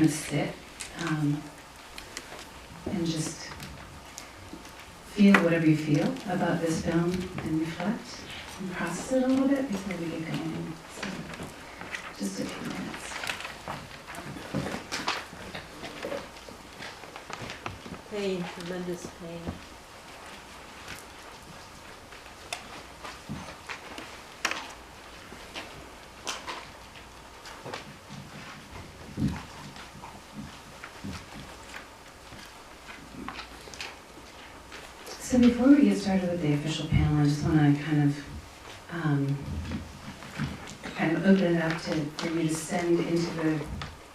of sit and just feel whatever you feel about this film and reflect and process it a little bit before we get going. So, just a few minutes. Pain, tremendous pain. So before we get started with the official panel, I just want to kind of open it up for you to send into the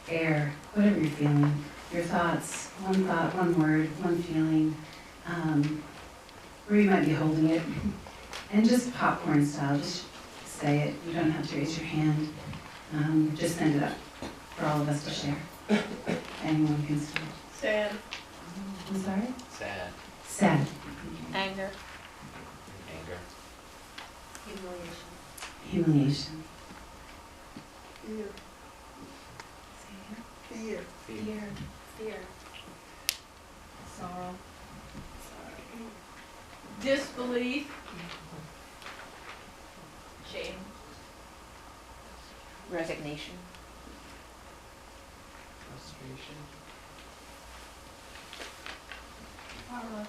air whatever you're feeling, your thoughts, one word, one feeling, where you might be holding it, and just popcorn style, just say it. You don't have to raise your hand. Just send it up for all of us to share. Anyone can start. Sad. I'm sorry? Sad. Sad. Anger. Anger. Humiliation. Fear. Fear. Fear. Fear. Sorrow. Disbelief. Shame. Resignation. Frustration. Horror.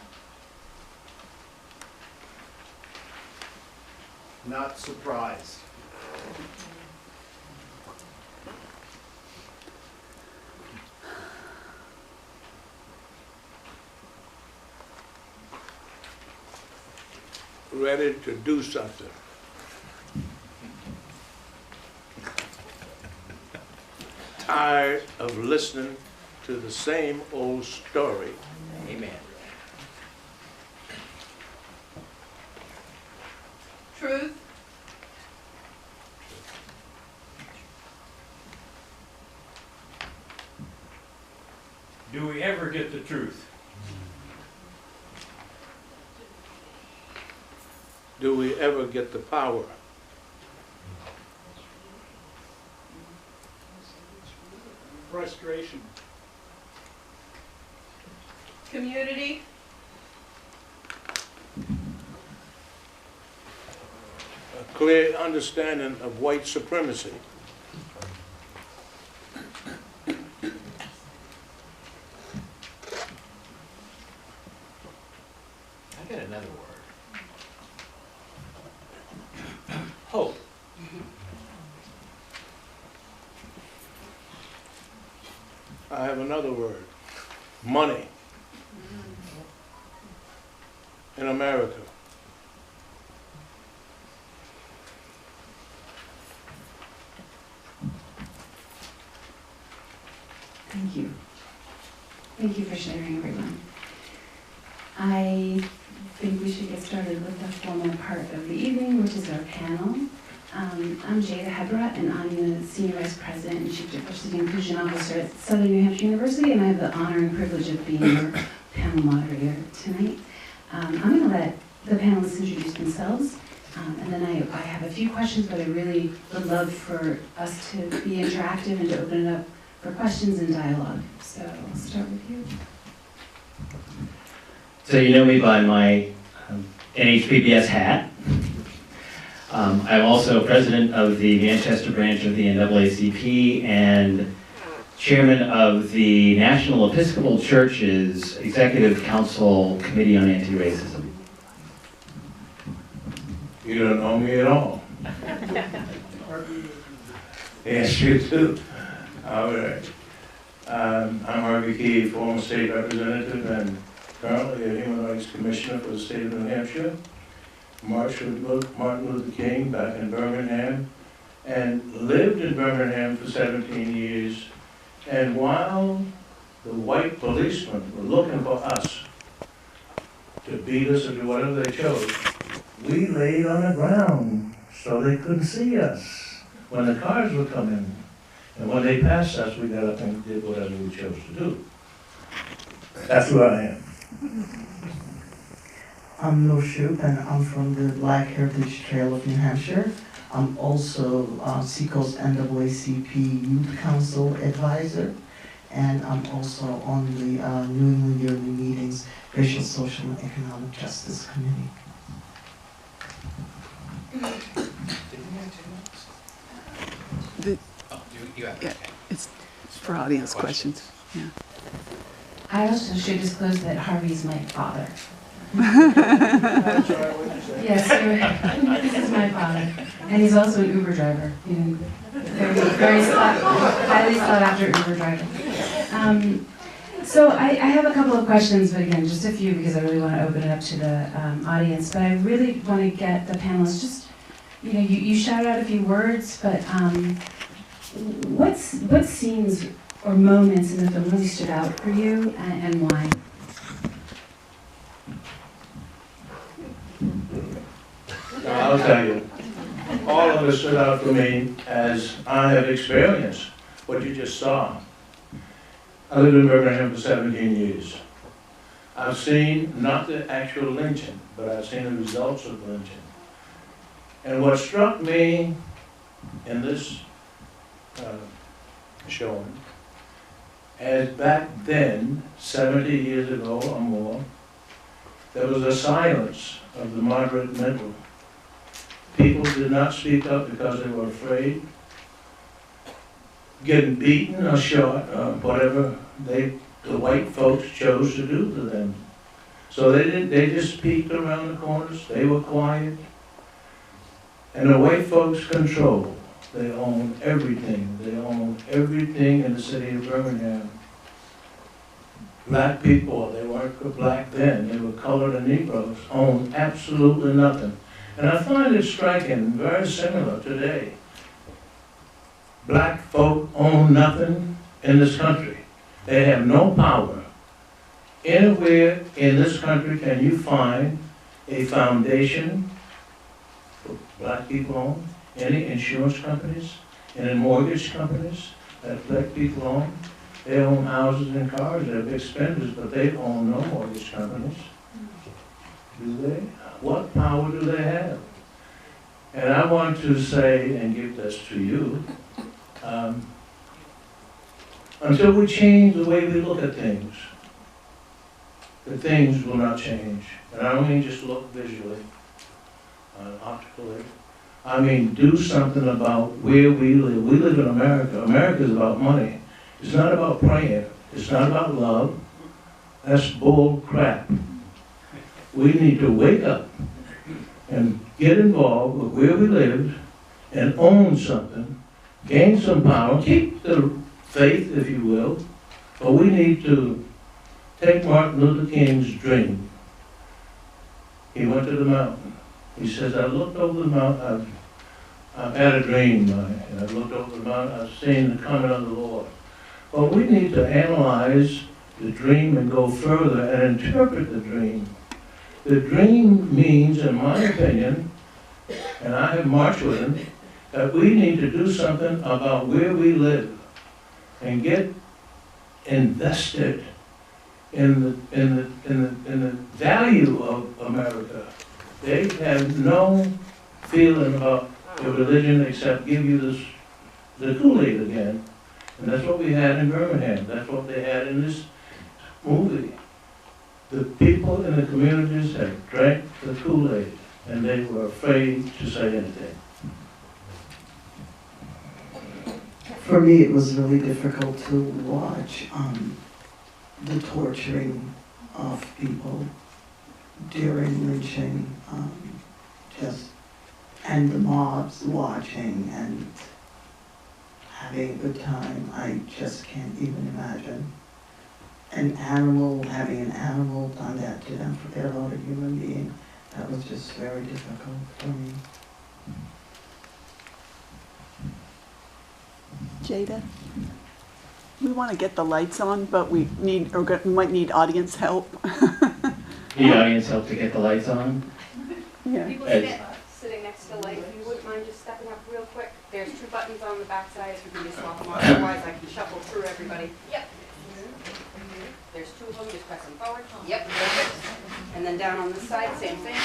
Not surprised. Ready to do something. Tired of listening to the same old story. Amen. Truth. Do we ever get the truth? Do we ever get the power? Frustration. Community. A clear understanding of white supremacy. I got another word. Hope. I have another word. Money. In America. Thank you. Thank you for sharing, everyone. I think we should get started with the formal part of the evening, which is our panel. I'm Jada Hebra, and I'm the Senior Vice President and Chief Diversity and Inclusion Officer at Southern New Hampshire University, and I have the honor and privilege of being your panel moderator tonight. I'm going to let the panelists introduce themselves, and then I have a few questions, but I really would love for us to be interactive and to open it up for questions and dialogue. So I'll start with you. So you know me by my NHPBS hat. I'm also president of the Manchester branch of the NAACP and chairman of the National Episcopal Church's Executive Council Committee on Anti-Racism. You don't know me at all. Yes, you do. All right. I'm Harvey, Keye, former state representative and currently a Human Rights Commissioner for the state of New Hampshire. Marched with Martin Luther King back in Birmingham and lived in Birmingham for 17 years. And while the white policemen were looking for us to beat us or do whatever they chose, we laid on the ground so they couldn't see us when the cars would come in. And when they passed us, we got up and did whatever we chose to do. That's who I am. I'm Shoop, and I'm from the Black Heritage Trail of New Hampshire. I'm also Seacoast NAACP Youth Council Advisor, and I'm also on the New England Yearly Meetings Racial, Social, and Economic Justice Committee. Didn't you have 2 minutes? Oh, you have, Yeah. okay. It's for audience questions. Yeah. I also should disclose that Harvey's my father. Yes, this is my father. And he's also an Uber driver. You know, highly sought after Uber driver. So I have a couple of questions, but again, just a few because I really want to open it up to the audience. But I really want to get the panelists just, you know, you shouted out a few words, but what scenes or moments in the film really stood out for you and why? I'll tell you, all of it stood out for me as I have experienced what you just saw. I lived in Birmingham for 17 years. I've seen not the actual lynching, but I've seen the results of lynching. And what struck me in this showing, as back then, 70 years ago or more, there was a silence of the moderate mental. People did not speak up because they were afraid, getting beaten or shot or whatever the white folks chose to do to them. So they just peeked around the corners, they were quiet. And the white folks control. They own everything. They own everything in the city of Birmingham. Black people, they weren't black then, they were colored and Negroes, owned absolutely nothing. And I find it striking, very similar today. Black folk own nothing in this country. They have no power. Anywhere in this country can you find a foundation for black people own? Any insurance companies, any mortgage companies that black people own? They own houses and cars, they're big spenders, but they own no mortgage companies. Do they? What power do they have? And I want to say, and give this to you, until we change the way we look at things, the things will not change. And I don't mean just look visually, optically. I mean, do something about where we live. We live in America. America is about money. It's not about praying. It's not about love. That's bull crap. We need to wake up and get involved with where we live and own something, gain some power, keep the faith, if you will, but we need to take Martin Luther King's dream. He went to the mountain. He says, I looked over the mountain, I've had a dream, and I've looked over the mountain, I've seen the coming of the Lord. But we need to analyze the dream and go further and interpret the dream. The dream means, in my opinion, and I have marched with him, that we need to do something about where we live and get invested in the value of America. They have no feeling about the religion except give you the Kool-Aid again. And that's what we had in Birmingham. That's what they had in this movie. The people in the communities had drank the Kool-Aid, and they were afraid to say anything. For me, it was really difficult to watch the torturing of people during lynching, and the mobs watching and having a good time. I just can't even imagine having an animal done that to them, for their own human being. That was just very difficult for me. Jada, we want to get the lights on, but we might need audience help. Need audience help to get the lights on? Yeah. People As- sitting next to the light, if you wouldn't mind just stepping up real quick. There's 2 buttons on the back side, if you can just swap them on, otherwise I can shuffle through everybody. Yep. There's 2 of them, just press them forward. Yep, perfect. And then down on this side, same thing.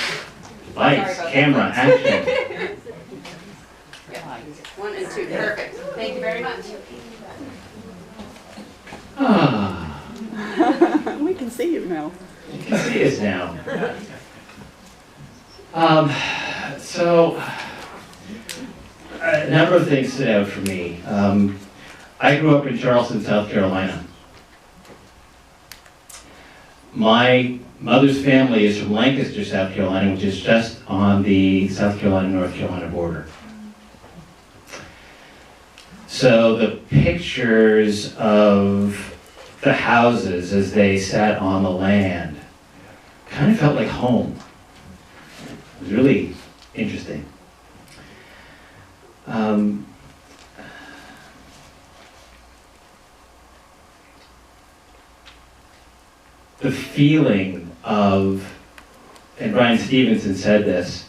Lights, Sorry about camera, that. action. Yep. 1 and 2, perfect. Thank you very much. can see you now. You can see us now. So, a number of things stood out for me. I grew up in Charleston, South Carolina. My mother's family is from Lancaster, South Carolina, which is just on the South Carolina-North Carolina border. So the pictures of the houses as they sat on the land kind of felt like home. It was really interesting. The feeling of, and Brian Stevenson said this,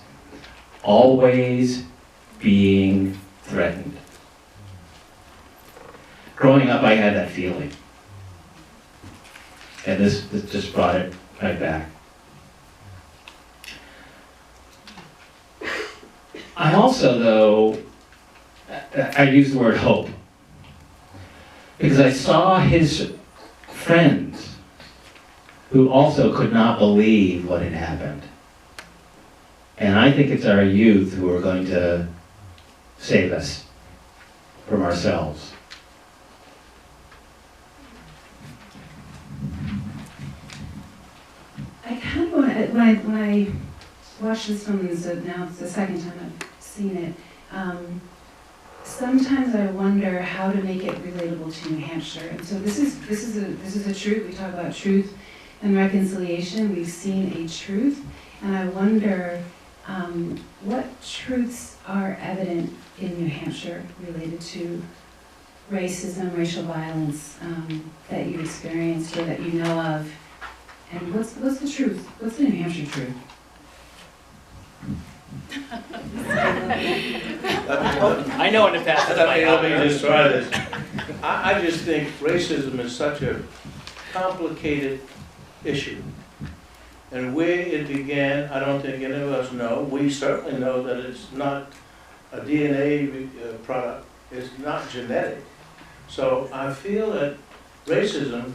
always being threatened. Growing up, I had that feeling. And this just brought it right back. I also, though, I use the word hope. Because I saw his friends who also could not believe what had happened. And I think it's our youth who are going to save us from ourselves. I kind of want to, when I watched this film, so now it's the second time I've seen it, sometimes I wonder how to make it relatable to New Hampshire. And so this is a truth. We talk about truth and reconciliation. We've seen a truth, and I wonder what truths are evident in New Hampshire related to racism, racial violence that you experienced or that you know of, and what's the truth? What's the New Hampshire truth? I know what to pass. Let me just try this. I just think racism is such a complicated issue. And where it began, I don't think any of us know. We certainly know that it's not a DNA product. It's not genetic. So I feel that racism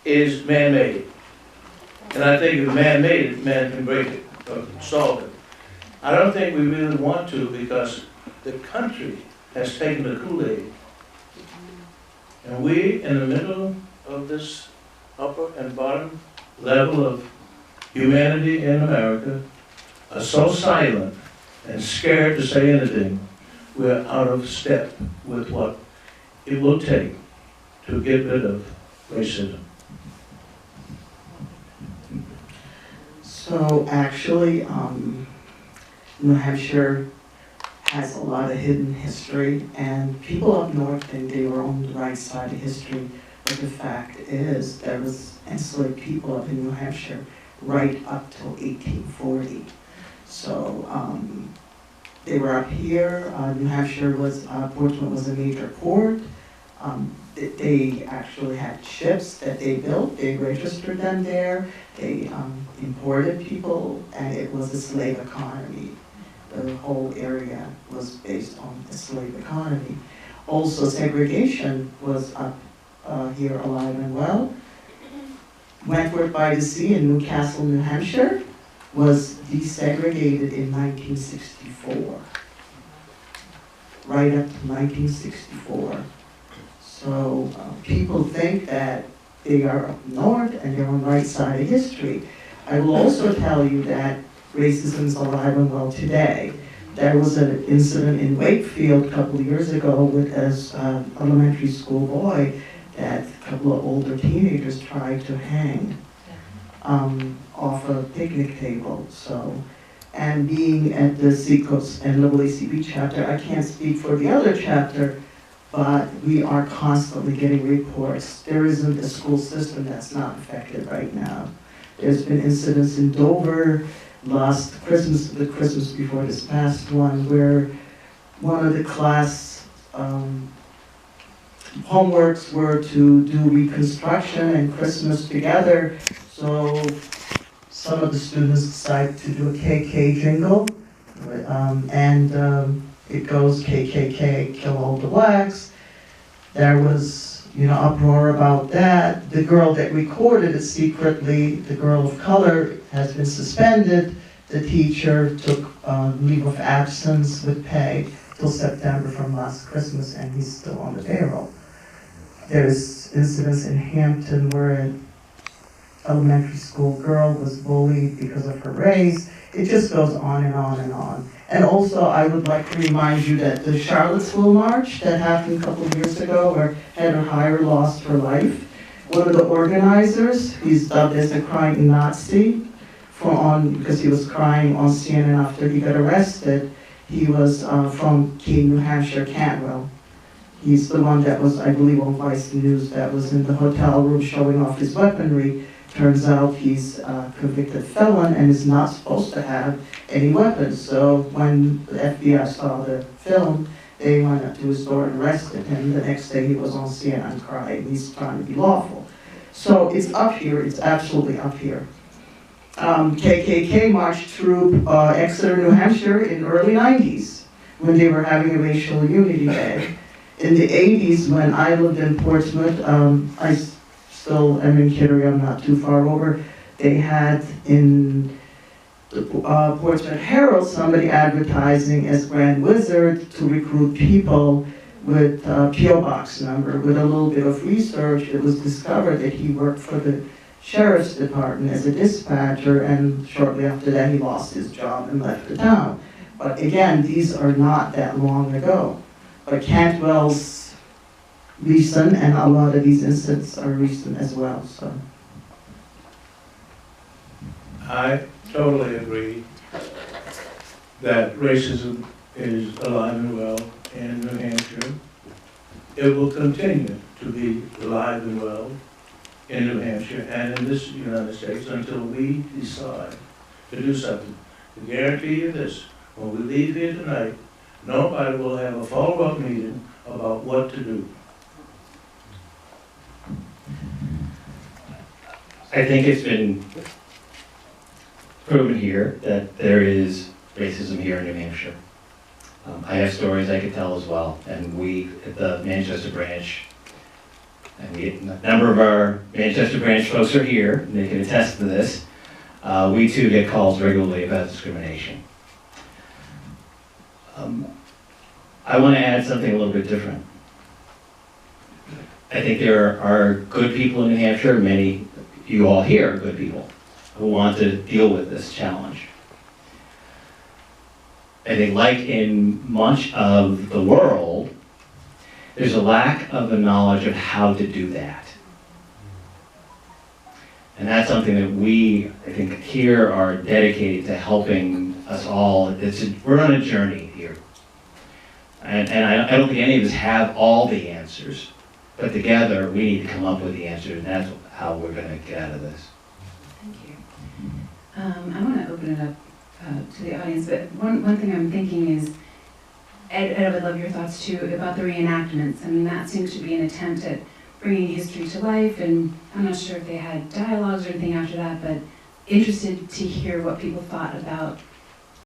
is man-made. And I think if man-made it, man can break it or solve it. I don't think we really want to, because the country has taken the Kool-Aid. And we, in the middle of this upper and bottom level of humanity in America, are so silent and scared to say anything. We're out of step with what it will take to get rid of racism. So actually, New Hampshire has a lot of hidden history, and people up north think they were on the right side of history, but the fact is there was enslaved people up in New Hampshire right up till 1840. So they were up here. New Hampshire was, Portsmouth was a major port. They actually had ships that they built. They registered them there. They imported people, and it was a slave economy. The whole area was based on the slave economy. Also, segregation was up here alive and well. Wentworth by the Sea in Newcastle, New Hampshire, was desegregated in 1964. Right up to 1964. So people think that they are up north and they're on the right side of history. I will also tell you that racism is alive and well today. There was an incident in Wakefield a couple of years ago with an elementary school boy that a couple of older teenagers tried to hang off a picnic table. So, and being at the Seacoast NAACP chapter, I can't speak for the other chapter, but we are constantly getting reports. There isn't a school system that's not affected right now. There's been incidents in Dover last Christmas, the Christmas before this past one, where one of the class homeworks were to do reconstruction and Christmas together. So some of the students decided to do a KK jingle, and it goes KKK, kill all the blacks. There was uproar about that. The girl that recorded it secretly, the girl of color, has been suspended. The teacher took leave of absence with pay till September from last Christmas, and he's still on the payroll. There's incidents in Hampton where an elementary school girl was bullied because of her race. It just goes on and on and on. And also, I would like to remind you that the Charlottesville March that happened a couple of years ago, where Heather Heyer lost her life, one of the organizers, he's dubbed as a crying Nazi, because he was crying on CNN after he got arrested. He was from Keene, New Hampshire, Cantwell. He's the one that was, I believe, on Vice News, that was in the hotel room showing off his weaponry. Turns out he's a convicted felon and is not supposed to have any weapons. So when the FBI saw the film, they went up to his door and arrested him. The next day he was on CNN crying. He's trying to be lawful. So it's up here. It's absolutely up here. KKK marched through Exeter, New Hampshire in the early 90s when they were having a racial unity day. In the 80s, when I lived in Portsmouth, I still am in Kittery, I'm not too far over, they had in the Portsmouth Herald somebody advertising as Grand Wizard to recruit people with a P.O. Box number. With a little bit of research, it was discovered that he worked for the Sheriff's Department as a dispatcher, and shortly after that he lost his job and left the town. But again, these are not that long ago. But Cantwell's recent, and a lot of these incidents are recent as well. So I totally agree that racism is alive and well in New Hampshire. It will continue to be alive and well in New Hampshire and in this United States until we decide to do something. To guarantee you this, when we leave here tonight, nobody will have a follow-up meeting about what to do. I think it's been proven here that there is racism here in New Hampshire. I have stories I could tell as well, and we at the Manchester branch, and a number of our Manchester branch folks are here, and they can attest to this. We too get calls regularly about discrimination. I want to add something a little bit different. I think there are good people in New Hampshire, many you all here are good people, who want to deal with this challenge. I think like in much of the world, there's a lack of the knowledge of how to do that. And that's something that we, I think, here are dedicated to helping us all. We're on a journey here. And I don't think any of us have all the answers, but together we need to come up with the answers, and that's how we're going to get out of this. Thank you. I want to open it up to the audience, but one thing I'm thinking is, Ed, I would love your thoughts too about the reenactments. I mean, that seems to be an attempt at bringing history to life, and I'm not sure if they had dialogues or anything after that, but interested to hear what people thought about